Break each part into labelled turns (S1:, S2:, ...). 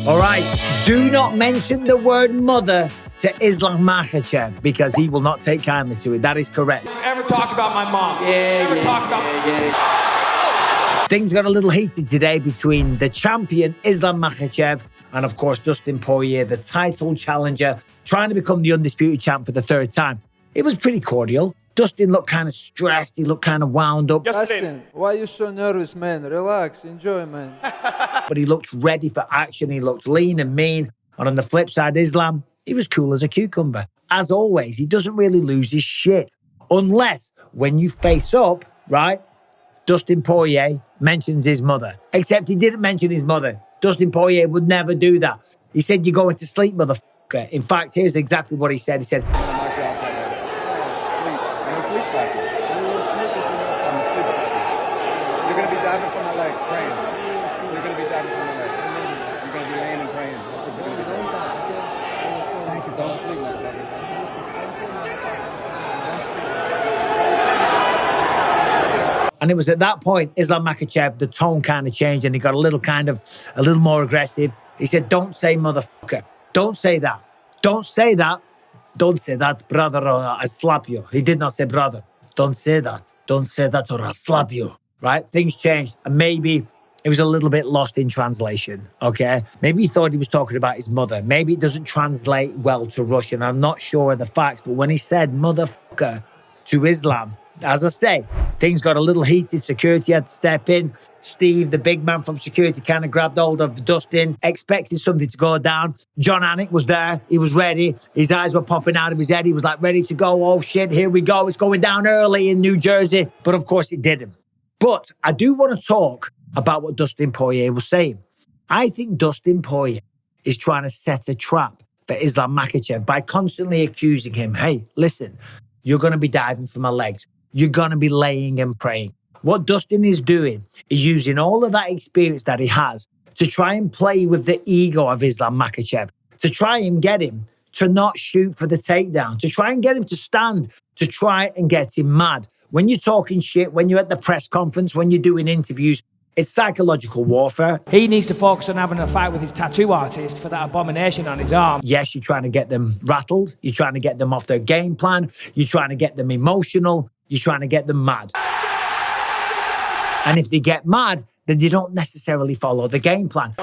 S1: All right, do not mention the word mother to Islam Makhachev because he will not take kindly to it. That is correct.
S2: Ever talk about my mom?
S1: Things got a little heated today between the champion Islam Makhachev and, of course, Dustin Poirier, the title challenger, trying to become the undisputed champ for the third time. It was pretty cordial. Dustin looked kind of stressed. He looked kind of wound up.
S3: Dustin, why are you so nervous, man? Relax, enjoy, man.
S1: But he looked ready for action. He looked lean and mean. And on the flip side, Islam, he was cool as a cucumber. As always, he doesn't really lose his shit. Unless when you face up, right, Dustin Poirier mentions his mother. Except he didn't mention his mother. Dustin Poirier would never do that. He said, "You're going to sleep, motherfucker." In fact, here's exactly what he said. He said,
S4: Sleep cycle. You're gonna be diving for my legs, praying. You're gonna be diving for my legs. You're gonna be laying and praying. That's what you're gonna be doing. Thank you. Don't sleep like that.
S1: and it was at that point, Islam Makhachev, the tone kind of changed and he got a little more aggressive. He said, "Don't say motherfucker. Don't say that. Don't say that. Don't say that, brother, or I'll slap you." He did not say brother. Don't say that. Don't say that or I'll slap you. Right? Things changed. And maybe it was a little bit lost in translation. Okay? Maybe he thought he was talking about his mother. Maybe it doesn't translate well to Russian. I'm not sure of the facts. But when he said motherfucker to Islam, as I say, things got a little heated. Security had to step in. Steve, the big man from security, kind of grabbed hold of Dustin, expected something to go down. John Anik was there. He was ready. His eyes were popping out of his head. He was like ready to go. Oh, shit, here we go. It's going down early in New Jersey. But of course it didn't. But I do want to talk about what Dustin Poirier was saying. I think Dustin Poirier is trying to set a trap for Islam Makhachev by constantly accusing him, "Hey, listen, you're going to be diving for my legs. You're going to be laying and praying." What Dustin is doing is using all of that experience that he has to try and play with the ego of Islam Makhachev, to try and get him to not shoot for the takedown, to try and get him to stand, to try and get him mad. When you're talking shit, when you're at the press conference, when you're doing interviews, it's psychological warfare.
S5: He needs to focus on having a fight with his tattoo artist for that abomination on his arm.
S1: Yes, you're trying to get them rattled. You're trying to get them off their game plan. You're trying to get them emotional. You're trying to get them mad. And if they get mad, then they don't necessarily follow the game plan.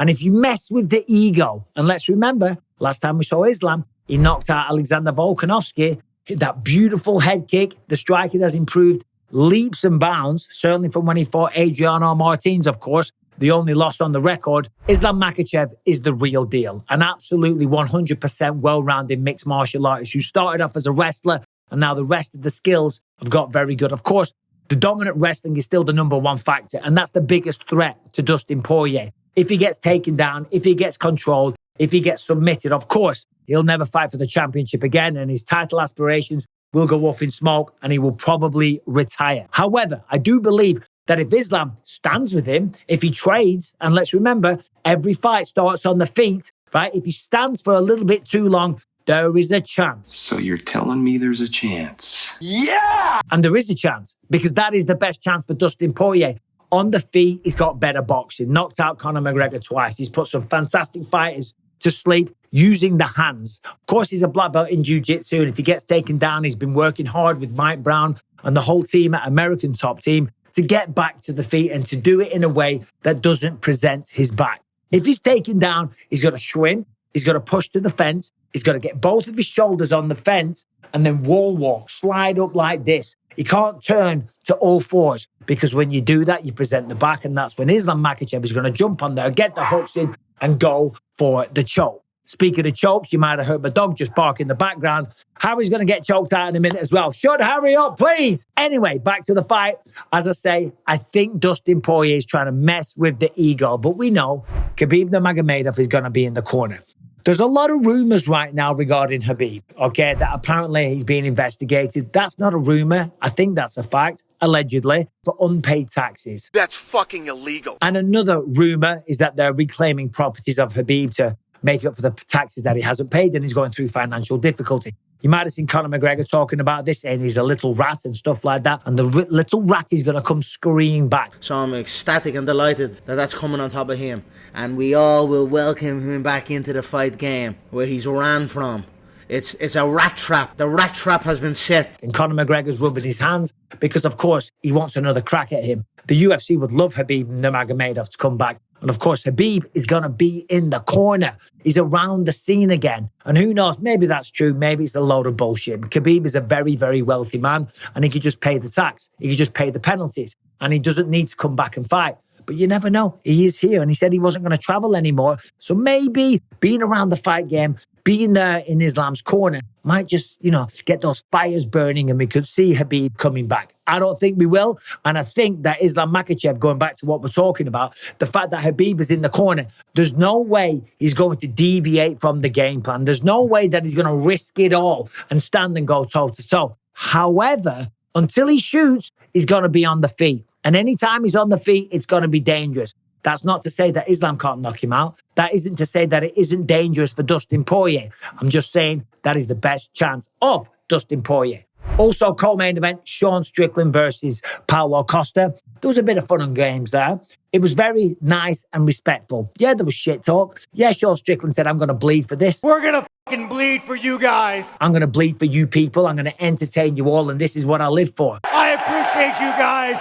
S1: And if you mess with the ego, and let's remember, last time we saw Islam, he knocked out Alexander Volkanovski, hit that beautiful head kick. The striking has improved leaps and bounds, certainly from when he fought Adriano Martins, of course, the only loss on the record. Islam Makhachev is the real deal. An absolutely 100% well-rounded mixed martial artist who started off as a wrestler and now the rest of the skills have got very good. Of course, the dominant wrestling is still the number one factor, and that's the biggest threat to Dustin Poirier. If he gets taken down, if he gets controlled, if he gets submitted, of course, he'll never fight for the championship again and his title aspirations will go up in smoke and he will probably retire. However, I do believe that if Islam stands with him, if he trades, and let's remember, every fight starts on the feet, right? If he stands for a little bit too long, there is a chance.
S6: So you're telling me there's a chance?
S1: Yeah! And there is a chance because that is the best chance for Dustin Poirier. On the feet, he's got better boxing. Knocked out Conor McGregor twice. He's put some fantastic fighters to sleep using the hands. Of course, he's a black belt in jiu-jitsu, and if he gets taken down, he's been working hard with Mike Brown and the whole team at American Top Team to get back to the feet and to do it in a way that doesn't present his back. If he's taken down, he's got to swim, he's got to push to the fence, he's got to get both of his shoulders on the fence and then wall walk, slide up like this. He can't turn to all fours because when you do that, you present the back, and that's when Islam Makhachev is going to jump on there, get the hooks in, and go for the choke. Speaking of chokes, you might have heard my dog just bark in the background. Harry's going to get choked out in a minute as well. Shut Harry up, please. Anyway, back to the fight. As I say, I think Dustin Poirier is trying to mess with the ego, but we know Khabib Nurmagomedov is going to be in the corner. There's a lot of rumors right now regarding Khabib, okay, that apparently he's being investigated. That's not a rumor. I think that's a fact, allegedly, for unpaid taxes.
S7: That's fucking illegal.
S1: And another rumor is that they're reclaiming properties of Khabib to make up for the taxes that he hasn't paid and he's going through financial difficulty. You might have seen Conor McGregor talking about this, saying he's a little rat and stuff like that. And the little rat is going to come screaming back.
S2: So I'm ecstatic and delighted that that's coming on top of him. And we all will welcome him back into the fight game where he's ran from. It's a rat trap. The rat trap has been set.
S1: And Conor McGregor's rubbing his hands because, of course, he wants another crack at him. The UFC would love Khabib Nurmagomedov to come back. And, of course, Khabib is going to be in the corner. He's around the scene again. And who knows, maybe that's true. Maybe it's a load of bullshit. Khabib is a very, very wealthy man, and he could just pay the tax. He could just pay the penalties, and he doesn't need to come back and fight. But you never know. He is here, and he said he wasn't going to travel anymore. So maybe being around the fight game, being there in Islam's corner might just, get those fires burning, and we could see Khabib coming back. I don't think we will. And I think that Islam Makhachev, going back to what we're talking about, the fact that Khabib is in the corner, there's no way he's going to deviate from the game plan. There's no way that he's going to risk it all and stand and go toe-to-toe. However, until he shoots, he's going to be on the feet. And anytime he's on the feet, it's going to be dangerous. That's not to say that Islam can't knock him out. That isn't to say that it isn't dangerous for Dustin Poirier. I'm just saying that is the best chance of Dustin Poirier. Also, co-main event, Sean Strickland versus Paulo Costa. There was a bit of fun and games there. It was very nice and respectful. Yeah, there was shit talk. Yeah, Sean Strickland said, I'm going to bleed for this.
S7: We're going to fucking bleed for you guys.
S1: I'm going to bleed for you people. I'm going to entertain you all, and this is what I live for.
S7: I appreciate you guys.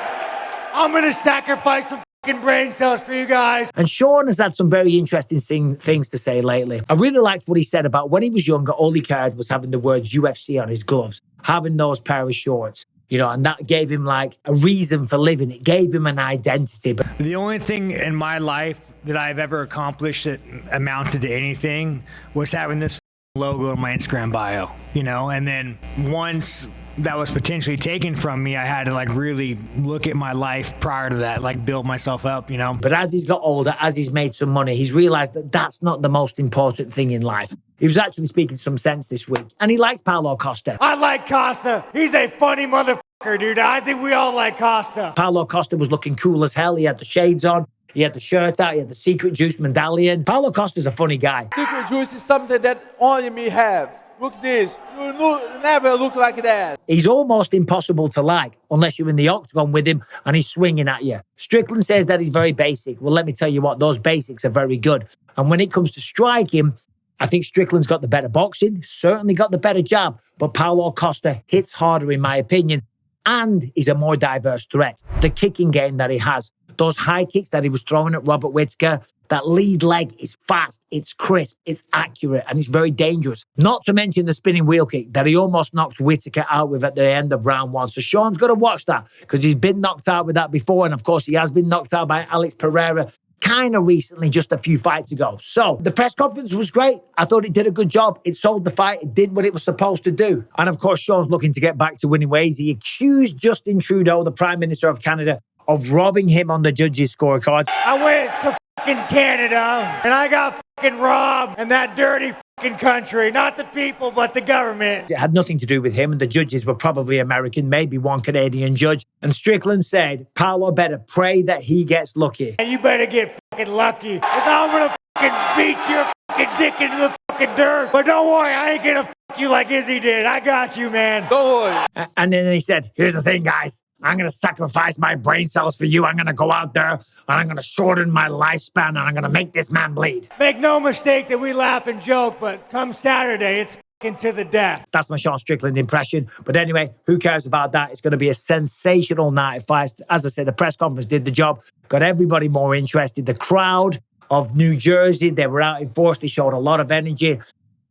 S7: I'm going to sacrifice some fucking brain cells for you guys.
S1: And Sean has had some very interesting things to say lately. I really liked what he said about when he was younger, all he cared was having the words UFC on his gloves, having those pair of shorts, and that gave him like a reason for living. It gave him an identity. But
S8: the only thing in my life that I've ever accomplished that amounted to anything was having this logo in my Instagram bio, and then once that was potentially taken from me, I had to really look at my life prior to that, build myself up,
S1: But as he's got older, as he's made some money, he's realized that that's not the most important thing in life. He was actually speaking some sense this week, and he likes Paulo Costa.
S7: I like Costa. He's a funny motherfucker, dude. I think we all like Costa.
S1: Paulo Costa was looking cool as hell. He had the shades on. He had the shirt out. He had the Secret Juice medallion. Paulo Costa's a funny guy.
S3: Secret juice is something that only me have. Look at this. You never look like that.
S1: He's almost impossible to like unless you're in the octagon with him and he's swinging at you. Strickland says that he's very basic. Well, let me tell you what, those basics are very good. And when it comes to striking, I think Strickland's got the better boxing, certainly got the better jab, but Paulo Costa hits harder in my opinion, and he's a more diverse threat. The kicking game that he has, those high kicks that he was throwing at Robert Whittaker, that lead leg is fast, it's crisp, it's accurate, and it's very dangerous. Not to mention the spinning wheel kick that he almost knocked Whittaker out with at the end of round one. So Sean's got to watch that because he's been knocked out with that before. And of course, he has been knocked out by Alex Pereira kind of recently, just a few fights ago. So the press conference was great. I thought it did a good job. It sold the fight. It did what it was supposed to do. And of course, Sean's looking to get back to winning ways. He accused Justin Trudeau, the Prime Minister of Canada, of robbing him on the judges' scorecards.
S7: I went to fucking Canada and I got fucking robbed in that dirty fucking country. Not the people, but the government.
S1: It had nothing to do with him, and the judges were probably American, maybe one Canadian judge. And Strickland said, Paulo better pray that he gets lucky.
S7: And you better get fucking lucky, because I'm gonna fucking beat your fucking dick into the fucking dirt. But don't worry, I ain't gonna fuck you like Izzy did. I got you, man. Don't worry.
S1: And then he said, here's the thing, guys. I'm going to sacrifice my brain cells for you. I'm going to go out there and I'm going to shorten my lifespan and I'm going to make this man bleed.
S7: Make no mistake that we laugh and joke, but come Saturday, it's fucking to the death.
S1: That's my Sean Strickland impression. But anyway, who cares about that? It's going to be a sensational night of fights. As I said, the press conference did the job, got everybody more interested. The crowd of New Jersey, they were out in force. They showed a lot of energy.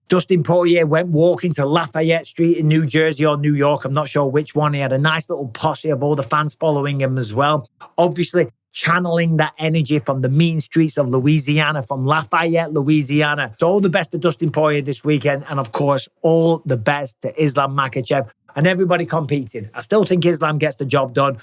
S1: Dustin Poirier went walking to Lafayette Street in New Jersey or New York. I'm not sure which one. He had a nice little posse of all the fans following him as well. Obviously, channeling that energy from the mean streets of Louisiana, from Lafayette, Louisiana. So all the best to Dustin Poirier this weekend. And of course, all the best to Islam Makhachev and everybody competing. I still think Islam gets the job done.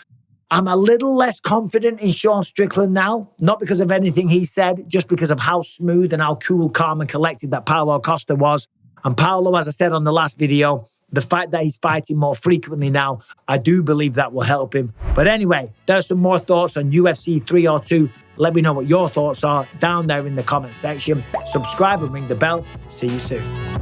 S1: I'm a little less confident in Sean Strickland now, not because of anything he said, just because of how smooth and how cool, calm and collected that Paulo Costa was. And Paulo, as I said on the last video, the fact that he's fighting more frequently now, I do believe that will help him. But anyway, there's some more thoughts on UFC 302. Let me know what your thoughts are down there in the comment section. Subscribe and ring the bell. See you soon.